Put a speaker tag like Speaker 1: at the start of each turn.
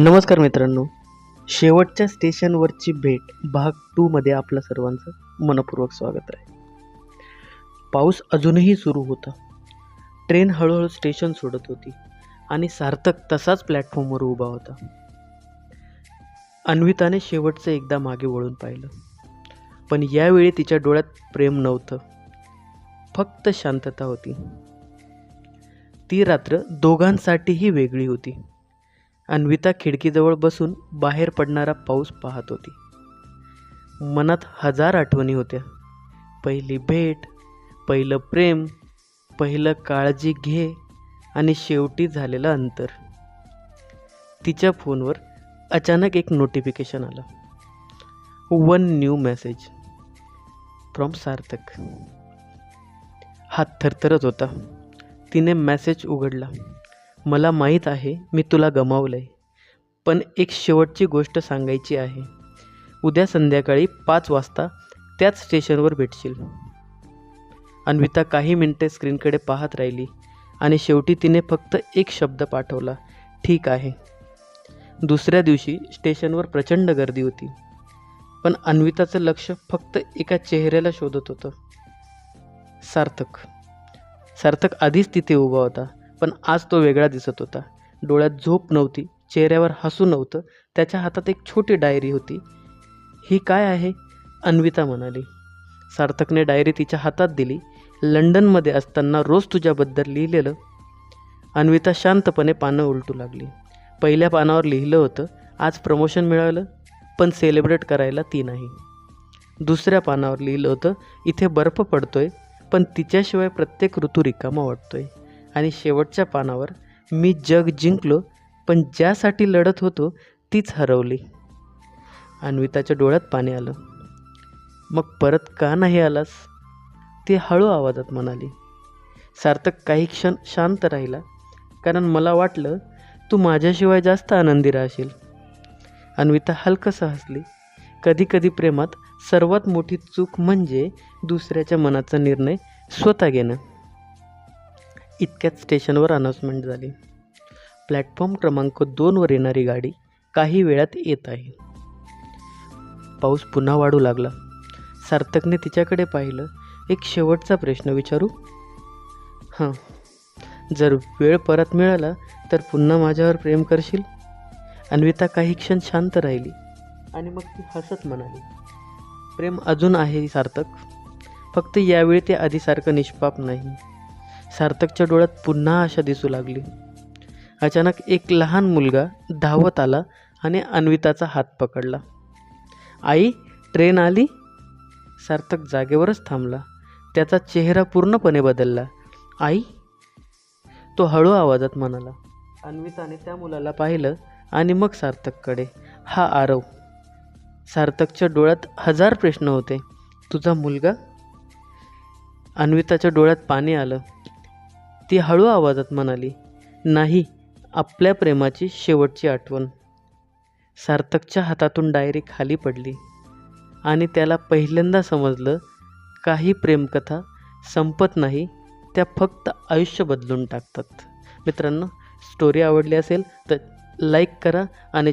Speaker 1: नमस्कार मित्रांनो, शेवटच्या स्टेशनवरची भेट भाग 2 मध्ये आपलं सर्वांचं मनपूर्वक स्वागत आहे. पाऊस अजूनही सुरू होता. ट्रेन हळूहळू स्टेशन सोडत होती आणि सार्थक तसाच प्लॅटफॉर्मवर उभा होता. अन्विताने शेवटचं एकदा मागे वळून पाहिलं, पण यावेळी तिच्या डोळ्यात प्रेम नव्हतं, फक्त शांतता होती. ती रात्र दोघांसाठीही वेगळी होती. अन्विता खिडकीजवळ बसून बाहेर पडणारा पाऊस पाहत होती. मनात हजार आठवणी होत्या. पहिली भेट, पहिलं प्रेम, पहिलं काळजी घे आणि शेवटी झालेलं अंतर. तिच्या फोनवर अचानक एक नोटिफिकेशन आलं. 1 न्यू मेसेज फ्रॉम सार्थक. हात थरथरत होता. तिने मेसेज उघडला. मला माहीत आहे मी तुला गमावलं आहे, पण एक शेवटची गोष्ट सांगायची आहे. उद्या संध्याकाळी 5 वाजता त्याच स्टेशनवर भेटशील. अन्विता काही मिनिटे स्क्रीनकडे पाहत राहिली आणि शेवटी तिने फक्त एक शब्द पाठवला, ठीक आहे. दुसऱ्या दिवशी स्टेशनवर प्रचंड गर्दी होती, पण अन्विताचं लक्ष फक्त एका चेहऱ्याला शोधत होतं. सार्थक. सार्थक आधीच तिथे उभा होता, पण आज तो वेगळा दिसत होता. डोळ्यात झोप नव्हती, चेहऱ्यावर हसू नव्हतं. त्याच्या हातात एक छोटी डायरी होती. ही काय आहे? अन्विता म्हणाली. सार्थकने डायरी तिच्या हातात दिली. लंडनमध्ये असताना रोज तुझ्याबद्दल लिहिलेलं. अन्विता शांतपणे पानं उलटू लागली. पहिल्या पानावर लिहिलं होतं, आज प्रमोशन मिळालं, पण सेलिब्रेट करायला ती नाही. दुसऱ्या पानावर लिहिलं होतं, इथे बर्फ पडतोय, पण तिच्याशिवाय प्रत्येक ऋतू रिकामा वाटतोय. आणि शेवटच्या पानावर, मी जग जिंकलो, पण ज्यासाठी लढत होतो तीच हरवली. अन्विताच्या डोळ्यात पाणी आलं. मग परत का नाही आलास? ती हळू आवाजात म्हणाली. सार्थक काही क्षण शांत राहिला, कारण मला वाटलं तू माझ्याशिवाय जास्त आनंदी राहशील. अन्विता हलकसं हसली. कधी कधी प्रेमात सर्वात मोठी चूक म्हणजे दुसऱ्याच्या मनाचा निर्णय स्वतः घेणं. इतक्यात स्टेशनवर अनाउन्समेंट झाली. प्लॅटफॉर्म क्रमांक 2 वर येणारी गाडी काही वेळात येत आहे. पाऊस पुन्हा वाढू लागला. सार्थकने तिच्याकडे पाहिलं. एक शेवटचा प्रश्न विचारू? हां. जर वेळ परत मिळाला तर पुन्हा माझ्यावर प्रेम करशील? अन्विता काही क्षण शांत राहिली आणि मग ती हसत म्हणाली, प्रेम अजून आहे सार्थक, फक्त यावेळी ते आधीसारखं निष्पाप नाही. सार्थकच्या डोळ्यात पुन्हा आशा दिसू लागली. अचानक एक लहान मुलगा धावत आला आणि अन्विताचा हात पकडला. आई, ट्रेन आली. सार्थक जागेवरच थांबला. त्याचा चेहरा पूर्णपणे बदलला. आई? तो हळू आवाजात म्हणाला. अन्विताने त्या मुलाला पाहिलं आणि मग सार्थककडे. हा आरव. सार्थकच्या डोळ्यात हजार प्रश्न होते. तुझा मुलगा? अन्विताच्या डोळ्यात पाणी आलं. ती हळू आवाजात म्हणाली, नाही, आपल्या प्रेमाची शेवटची आठवण. सार्थकच्या हातातून डायरी खाली पडली आणि त्याला पहिल्यांदा समजलं, काही प्रेमकथा संपत नाही, त्या फक्त आयुष्य बदलून टाकतात. मित्रांनो, स्टोरी आवडली असेल तर लाईक करा आणि